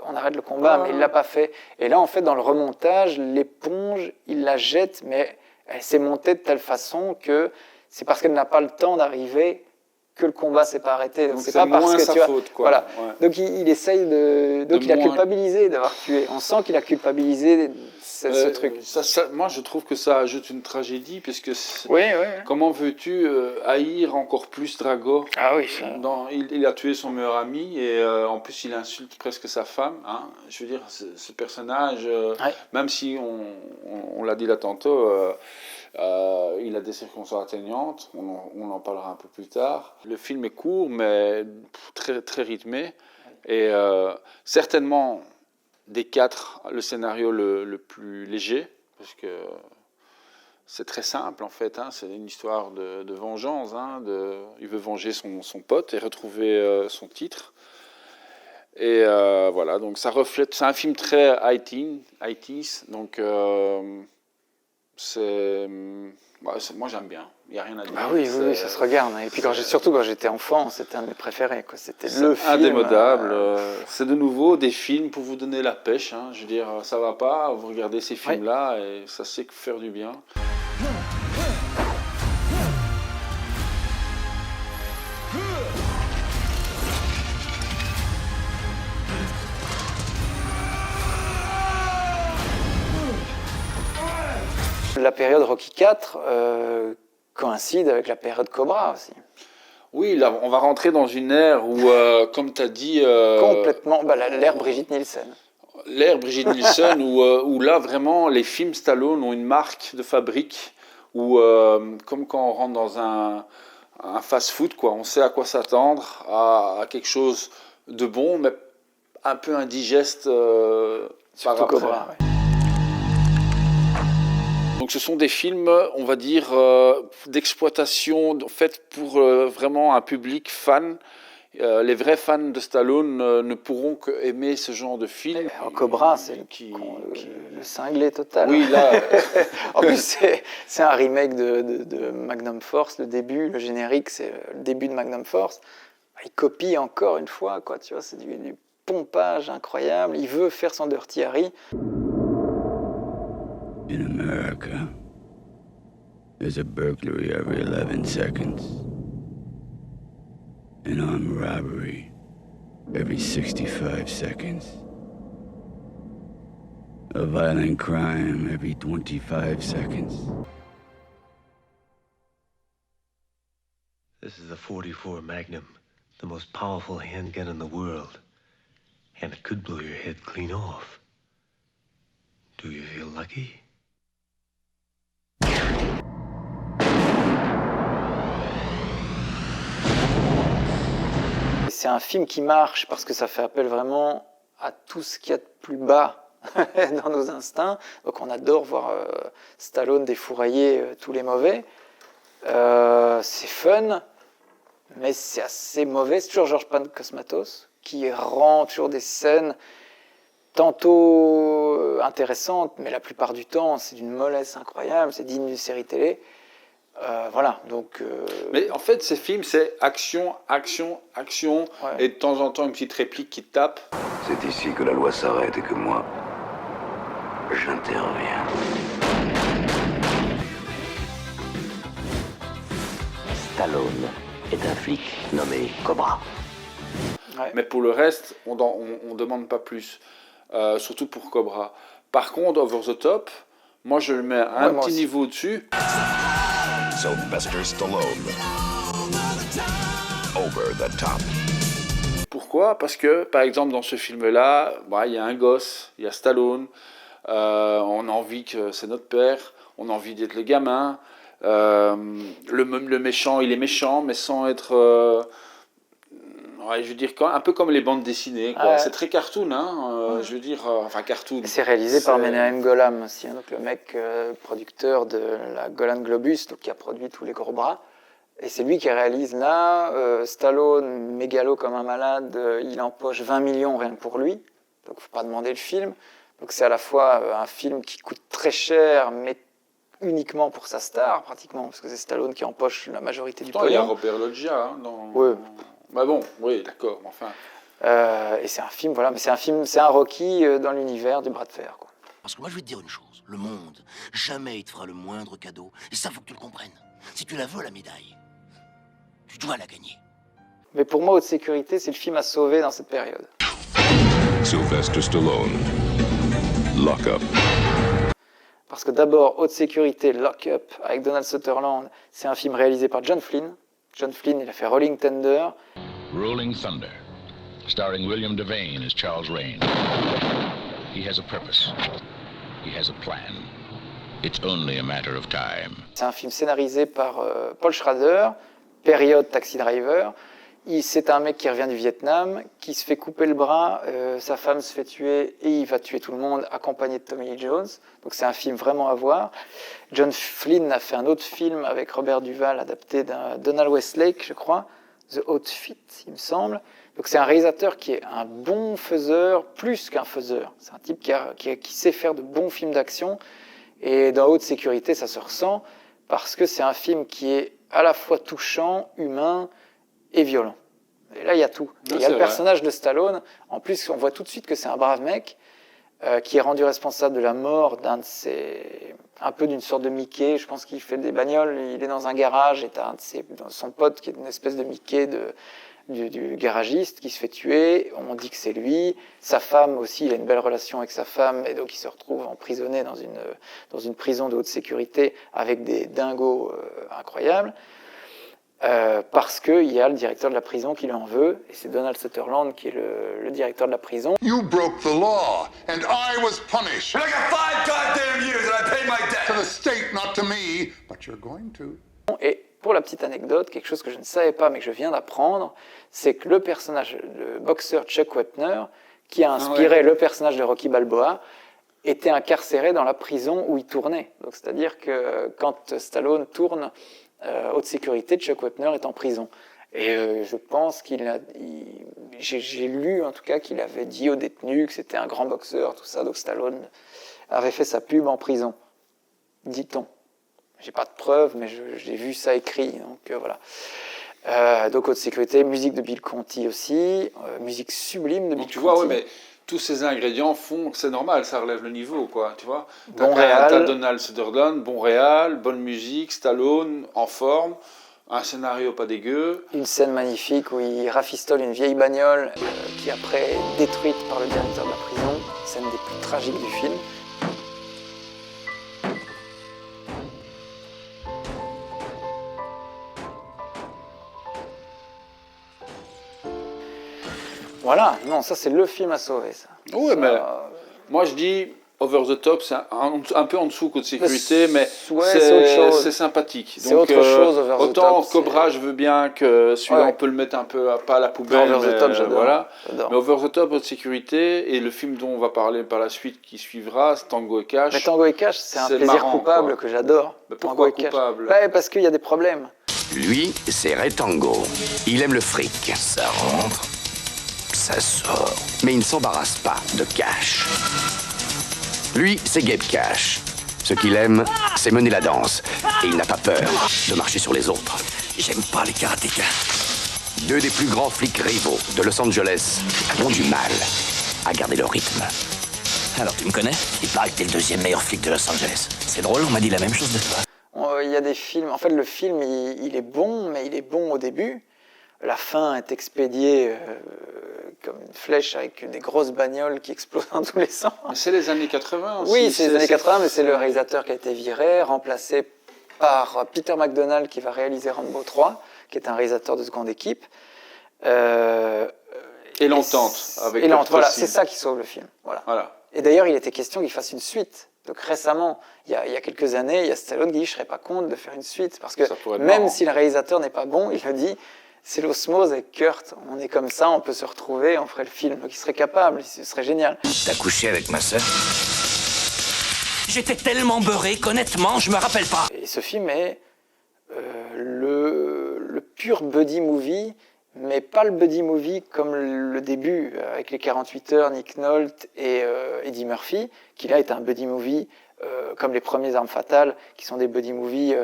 on arrête le combat, mais il l'a pas fait. Et là, en fait, dans le remontage, l'éponge, il la jette, mais elle s'est montée de telle façon que c'est parce qu'elle n'a pas le temps d'arriver que le combat s'est pas arrêté. Donc c'est pas parce que sa faute, quoi. Voilà. Ouais. Donc il essaye donc il a culpabilisé d'avoir tué. On sent qu'il a culpabilisé ce truc. Moi, je trouve que ça ajoute une tragédie, puisque oui. Comment veux-tu haïr encore plus Drago? Ah oui. Il a tué son meilleur ami et en plus il insulte presque sa femme. Hein. Je veux dire, ce personnage, même si on l'a dit là tantôt, il a des circonstances atténuantes. On en parlera un peu plus tard. Le film est court, mais très très rythmé et certainement. Des quatre, le scénario le plus léger, parce que c'est très simple en fait, hein, c'est une histoire de vengeance, hein, il veut venger son pote et retrouver son titre. Et voilà, donc ça reflète, c'est un film très 80s, donc moi j'aime bien, il n'y a rien à dire. Ah oui, ça se regarde. Et puis surtout quand j'étais enfant, c'était un de mes préférés. Quoi. C'était le film. Indémodable. C'est de nouveau des films pour vous donner la pêche. Hein. Je veux dire, ça va pas, vous regardez ces films-là et ça sait faire du bien. La période Rocky IV coïncide avec la période Cobra aussi. Oui, là, on va rentrer dans une ère où, comme tu as dit... Complètement, l'ère Brigitte Nielsen. L'ère Brigitte Nielsen, où là, vraiment, les films Stallone ont une marque de fabrique, où, comme quand on rentre dans un fast-food, quoi, on sait à quoi s'attendre, à quelque chose de bon, mais un peu indigeste par après. Cobra, Donc ce sont des films, on va dire, d'exploitation, faits pour vraiment un public fan. Les vrais fans de Stallone ne pourront qu'aimer ce genre de film. Cobra, c'est le cinglé total. Oui, là... En plus, c'est un remake de Magnum Force, le début, le générique, c'est le début de Magnum Force. Il copie encore une fois, quoi, tu vois, c'est du pompage incroyable. Il veut faire son Dirty Harry. In America, there's a burglary every 11 seconds. An armed robbery every 65 seconds. A violent crime every 25 seconds. This is a .44 Magnum, the most powerful handgun in the world. And it could blow your head clean off. Do you feel lucky? C'est un film qui marche parce que ça fait appel vraiment à tout ce qu'il y a de plus bas dans nos instincts. Donc on adore voir Stallone défourailler tous les mauvais. C'est fun, mais c'est assez mauvais. C'est toujours George Pancosmatos qui rend toujours des scènes tantôt intéressantes, mais la plupart du temps, c'est d'une mollesse incroyable, c'est digne d'une série télé. Voilà, donc... Mais en fait, ces films, c'est action, action, action, et de temps en temps, une petite réplique qui tape. C'est ici que la loi s'arrête et que moi, j'interviens. Stallone est un flic nommé Cobra. Ouais. Mais pour le reste, on demande pas plus, surtout pour Cobra. Par contre, Over the Top, Moi, je le mets un moi petit aussi. niveau au-dessus. Sylvester Stallone. Over the top. Pourquoi? Parce que, par exemple, dans ce film-là, il y a un gosse, il y a Stallone, on a envie que c'est notre père, on a envie d'être le gamin, le méchant, il est méchant, mais sans être... je veux dire, un peu comme les bandes dessinées, quoi. Ouais. C'est très cartoon, hein, je veux dire, enfin cartoon. C'est réalisé par Menahem Golan aussi, hein, donc le mec producteur de la Golan Globus, donc qui a produit tous les gros bras. Et c'est lui qui réalise là, Stallone, mégalo comme un malade, il empoche 20 millions rien que pour lui, donc il ne faut pas demander le film. Donc c'est à la fois un film qui coûte très cher, mais uniquement pour sa star, pratiquement, parce que c'est Stallone qui empoche la majorité du Pourtant, il y a pognon. Robert Loggia, hein, dans... Ouais. Bah bon, oui, d'accord, mais enfin... Et c'est un film, voilà, mais c'est un Rocky dans l'univers du bras de fer, quoi. Parce que moi, je vais te dire une chose. Le monde, jamais il te fera le moindre cadeau. Et ça, faut que tu le comprennes. Si tu la veux, la médaille, tu dois la gagner. Mais pour moi, Haute Sécurité, c'est le film à sauver dans cette période. Sylvester Stallone. Lock Up. Parce que d'abord, Haute Sécurité, Lock Up, avec Donald Sutherland, c'est un film réalisé par John Flynn. John Flynn, il a fait Rolling Thunder. Rolling Thunder, starring William Devane as Charles Rain. He has a purpose. He has a plan. It's only a matter of time. C'est un film scénarisé par Paul Schrader, période Taxi Driver. C'est un mec qui revient du Vietnam, qui se fait couper le bras, sa femme se fait tuer et il va tuer tout le monde, accompagné de Tommy Lee Jones. Donc c'est un film vraiment à voir. John Flynn a fait un autre film avec Robert Duvall, adapté d'un Donald Westlake, je crois, The Outfit, il me semble. Donc c'est un réalisateur qui est un bon faiseur, plus qu'un faiseur. C'est un type qui sait faire de bons films d'action. Et dans Haute Sécurité, ça se ressent, parce que c'est un film qui est à la fois touchant, humain et violent. Et là, il y a tout. Il y a le personnage de Stallone. En plus, on voit tout de suite que c'est un brave mec qui est rendu responsable de la mort d'un de ses... un peu d'une sorte de Mickey. Je pense qu'il fait des bagnoles. Il est dans un garage et t'as son pote qui est une espèce de Mickey du garagiste qui se fait tuer. On dit que c'est lui. Sa femme aussi, il a une belle relation avec sa femme et donc il se retrouve emprisonné dans une prison de haute sécurité avec des dingos incroyables. Parce qu'il y a le directeur de la prison qui lui en veut, et c'est Donald Sutherland qui est le directeur de la prison. You broke the law, and I was punished. And I got 5 goddamn years and I paid my debt. To the state, not to me, but you're going to. Et pour la petite anecdote, quelque chose que je ne savais pas mais que je viens d'apprendre, c'est que le personnage, le boxeur Chuck Wepner, qui a inspiré le personnage de Rocky Balboa, était incarcéré dans la prison où il tournait. Donc c'est-à-dire que quand Stallone tourne Haute Sécurité, Chuck Wepner est en prison. Et je pense j'ai lu en tout cas qu'il avait dit aux détenus que c'était un grand boxeur, tout ça. Donc Stallone avait fait sa pub en prison, dit-on. J'ai pas de preuves, mais j'ai vu ça écrit. Donc voilà. Donc Haute Sécurité, musique de Bill Conti aussi, musique sublime de Bill Conti. Tu vois, mais tous ces ingrédients font que c'est normal, ça relève le niveau, quoi, tu vois. Bon réal. T'as Donald Sutherland, bon réal, bonne musique, Stallone, en forme, un scénario pas dégueu. Une scène magnifique où il rafistole une vieille bagnole qui après est détruite par le directeur de la prison. Scène des plus tragiques du film. Voilà, non, ça c'est le film à sauver, ça. Oui, mais moi je dis Over the Top, c'est un peu en dessous qu'Haute Sécurité, mais c'est sympathique. C'est autre chose, Over the Top. Autant Cobra, je veux bien que celui-là, on peut le mettre un peu, pas à la poubelle, Over the Top, j'adore. Voilà. Mais Over the Top, Haute Sécurité, et le film dont on va parler par la suite qui suivra, c'est Tango et Cash. Mais Tango et Cash, c'est un plaisir coupable que j'adore. Mais pourquoi coupable ? Parce qu'il y a des problèmes. Lui, c'est Ray Tango. Il aime le fric. Ça rentre, ça sort. Mais il ne s'embarrasse pas de Cash. Lui, c'est Gabe Cash. Ce qu'il aime, c'est mener la danse. Et il n'a pas peur de marcher sur les autres. J'aime pas les karatékas. Deux des plus grands flics rivaux de Los Angeles ont du mal à garder le rythme. Alors, tu me connais ? Il paraît que t'es le deuxième meilleur flic de Los Angeles. C'est drôle, on m'a dit la même chose de toi. Il y a des films... En fait, le film, il est bon, mais il est bon au début. La fin est expédiée comme une flèche avec des grosses bagnoles qui explosent dans tous les sens. Mais c'est les années 80 aussi. Oui, c'est les années 80, mais c'est le réalisateur qui a été viré, remplacé par Peter McDonald qui va réaliser Rambo 3, qui est un réalisateur de seconde équipe. Et l'entente avec et l'entente, voilà, c'est ça qui sauve le film. Voilà. Et d'ailleurs, il était question qu'il fasse une suite. Donc récemment, il y a quelques années, il y a Stallone qui dit « je ne serais pas contre de faire une suite ». Parce que même si le réalisateur n'est pas bon, il le dit, c'est l'osmose avec Kurt. On est comme ça, on peut se retrouver, on ferait le film. Donc il serait capable, ce serait génial. T'as couché avec ma sœur? J'étais tellement beurré qu'honnêtement, je me rappelle pas. Et ce film est le pur buddy movie, mais pas le buddy movie comme le début, avec les 48 heures, Nick Nolte et Eddie Murphy, qui là est un buddy movie comme les premiers Armes Fatales, qui sont des buddy movies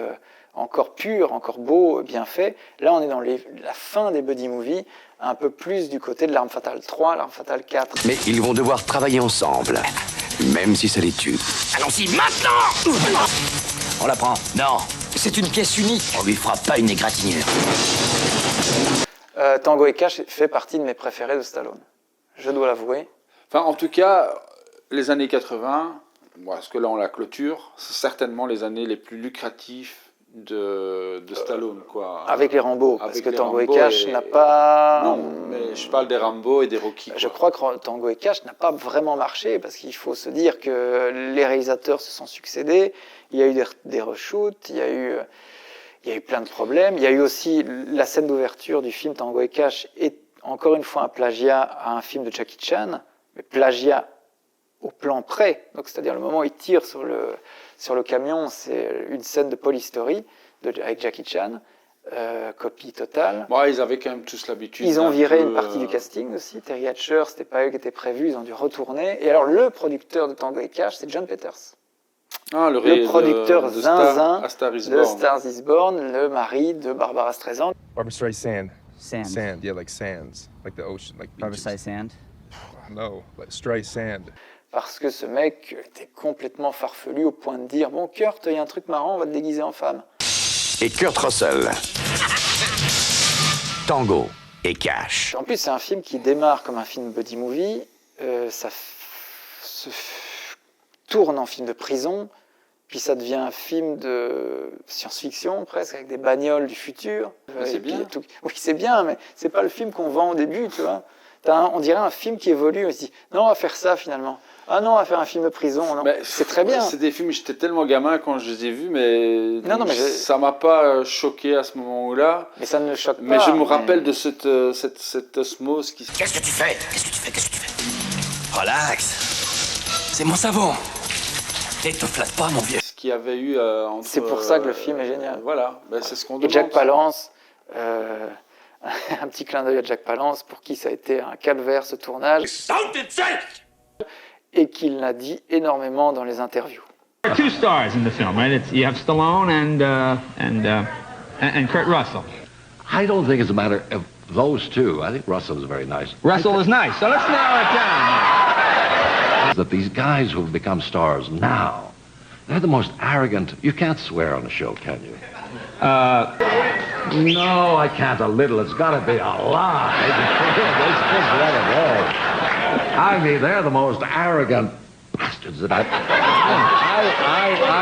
encore purs, encore beaux, bien faits. Là, on est dans la fin des buddy movies, un peu plus du côté de l'Arme Fatale 3, l'Arme Fatale 4. Mais ils vont devoir travailler ensemble, même si ça les tue. Allons-y maintenant! On la prend. Non, c'est une pièce unique. On lui fera pas une égratignure. Tango et Cash fait partie de mes préférés de Stallone. Je dois l'avouer. Enfin, en tout cas, les années 80, parce que là on la clôture, c'est certainement les années les plus lucratives de Stallone, quoi. Avec les Rambo, parce que Tango et Cash n'a pas... Non, mais je parle des Rambo et des Rocky. Je crois que Tango et Cash n'a pas vraiment marché, parce qu'il faut se dire que les réalisateurs se sont succédés, il y a eu des reshoots, il y a eu plein de problèmes. Il y a eu aussi la scène d'ouverture du film Tango et Cash est encore une fois un plagiat à un film de Jackie Chan, mais plagiat au plan près. Donc c'est-à-dire le moment où il tire sur le camion, c'est une scène de Police Story avec Jackie Chan, copie totale. Bon, ils avaient quand même tous l'habitude. Ils ont viré une partie du casting aussi. Terry Hatcher, c'était pas eux qui étaient prévus, ils ont dû retourner. Et alors le producteur de Tango et Cash, c'est John Peters. Ah, le producteur zinzin de Star Is de Star Is Born, le mari de Barbara Streisand. Barbra Streisand. Sand. Sand, yeah, like sands, like the ocean, like Barbra Streisand. No, like Streisand. Parce que ce mec était complètement farfelu au point de dire « Bon, Kurt, il y a un truc marrant, on va te déguiser en femme. » Et Kurt Russell. Tango et Cash. En plus, c'est un film qui démarre comme un film buddy movie, ça se tourne en film de prison, puis ça devient un film de science-fiction presque, avec des bagnoles du futur. C'est bien. Oui, c'est bien, mais c'est pas le film qu'on vend au début, tu vois. On dirait un film qui évolue, on se dit « Non, on va faire ça finalement. Ah non, on va faire un film de prison. » C'est très bien. C'est des films, j'étais tellement gamin quand je les ai vus, mais, ça m'a pas choqué à ce moment-là. Mais ça ne me choque pas. Mais je me rappelle de cette osmose qui... Qu'est-ce que tu fais? Qu'est-ce que tu fais? Qu'est-ce que tu fais? Relax. C'est mon savon. Et te flatte pas, mon vieux. Ce qu'il y avait eu entre... C'est pour ça que le film est génial. Voilà, c'est ce qu'on demande. Et Jack Palance... un petit clin d'œil à Jack Palance, pour qui ça a été un calvaire ce tournage, et qu'il l'a dit énormément dans les interviews. There are two stars in the film, right? You have Stallone and Kurt Russell. I don't think it's a matter of those two. I think Russell is very nice. Russell is nice, so let's narrow it down. That these guys who have become stars now, they're the most arrogant. You can't swear on a show, can you? No, I can't a little. It's got to be a lie. Let's just let it roll. I mean, they're the most arrogant bastards that I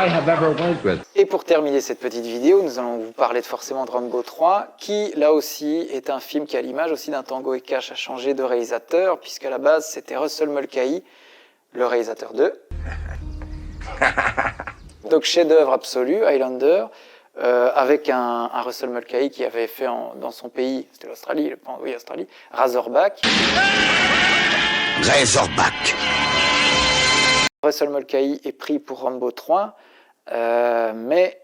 have ever worked with. Et pour terminer cette petite vidéo, nous allons vous parler forcément de Rambo 3, qui, là aussi, est un film qui, à l'image aussi d'un Tango et Cash, a changé de réalisateur, puisqu'à la base, c'était Russell Mulcahy, le réalisateur de... Donc, chef-d'œuvre absolu, Highlander, avec un Russell Mulcahy qui avait fait dans son pays, c'était l'Australie, oui, Australie, Razorback. Razorback. Russell Mulcahy est pris pour Rambo 3, mais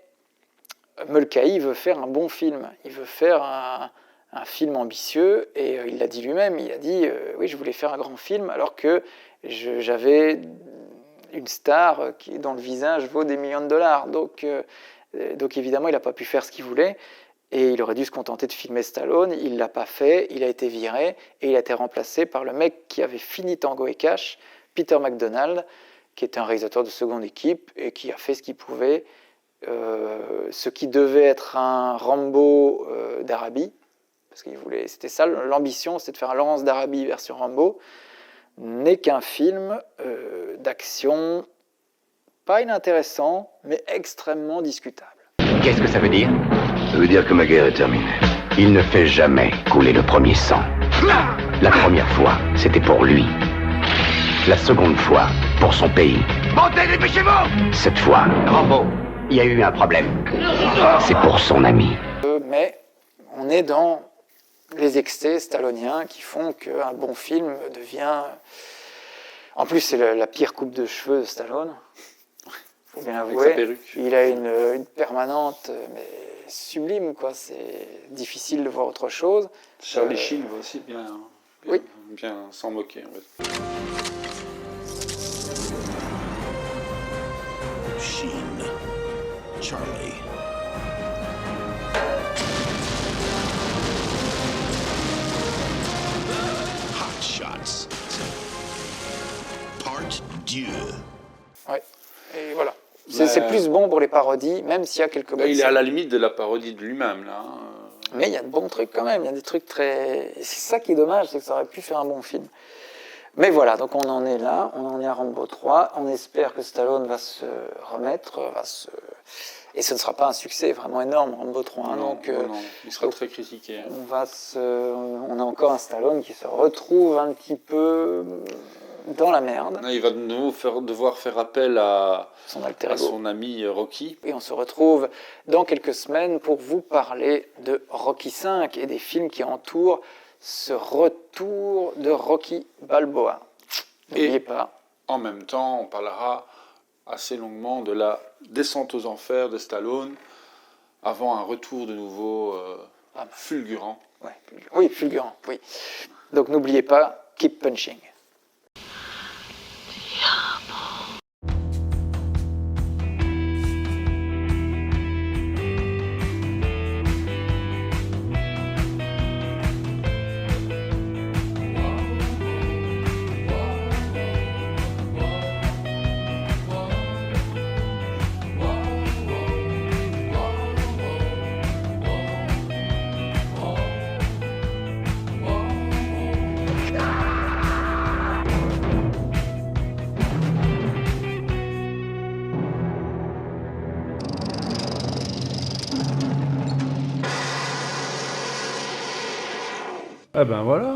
Mulcahy veut faire un bon film, il veut faire un film ambitieux, et il l'a dit lui-même, il a dit oui, je voulais faire un grand film alors que j'avais une star dont le visage vaut des millions de dollars, donc évidemment il n'a pas pu faire ce qu'il voulait, et il aurait dû se contenter de filmer Stallone, il ne l'a pas fait, il a été viré, et il a été remplacé par le mec qui avait fini Tango et Cash, Peter McDonald, qui était un réalisateur de seconde équipe, et qui a fait ce qu'il pouvait, ce qui devait être un Rambo d'Arabie, parce qu'il voulait, c'était ça l'ambition, c'était de faire un Lawrence d'Arabie version Rambo, n'est qu'un film d'action pas inintéressant, mais extrêmement discutable. Qu'est-ce que ça veut dire? Ça veut dire que ma guerre est terminée. Il ne fait jamais couler le premier sang. La première fois, c'était pour lui. La seconde fois, pour son pays. Montez, dépêchez-vous! Cette fois, Rambo, il y a eu un problème. C'est pour son ami. Mais on est dans les excès stalloniens qui font qu'un bon film devient... En plus, c'est la pire coupe de cheveux de Stallone. Faut bien avouer. Il a une permanente, mais sublime, quoi. C'est difficile de voir autre chose. Charlie Sheen va aussi bien s'en moquer, en fait. Sheen, Charlie. Hot Shots. Part 2. Ouais, et voilà. C'est plus bon pour les parodies, même s'il y a quelques... Il est à la limite de la parodie de lui-même, là. Mais il y a de bons trucs quand même, il y a des trucs très... C'est ça qui est dommage, c'est que ça aurait pu faire un bon film. Mais voilà, donc on en est là, on en est à Rambo 3, on espère que Stallone va se remettre, et ce ne sera pas un succès vraiment énorme, Rambo 3. Hein, non, donc, non, il sera très critiqué. On a encore un Stallone qui se retrouve un petit peu dans la merde. Il va de nouveau devoir faire appel à son ami Rocky. Et on se retrouve dans quelques semaines pour vous parler de Rocky V et des films qui entourent ce retour de Rocky Balboa. N'oubliez pas. En même temps, on parlera assez longuement de la descente aux enfers de Stallone avant un retour de nouveau fulgurant. Ouais, oui, fulgurant, oui. Donc n'oubliez pas, keep punching. Eh ben voilà.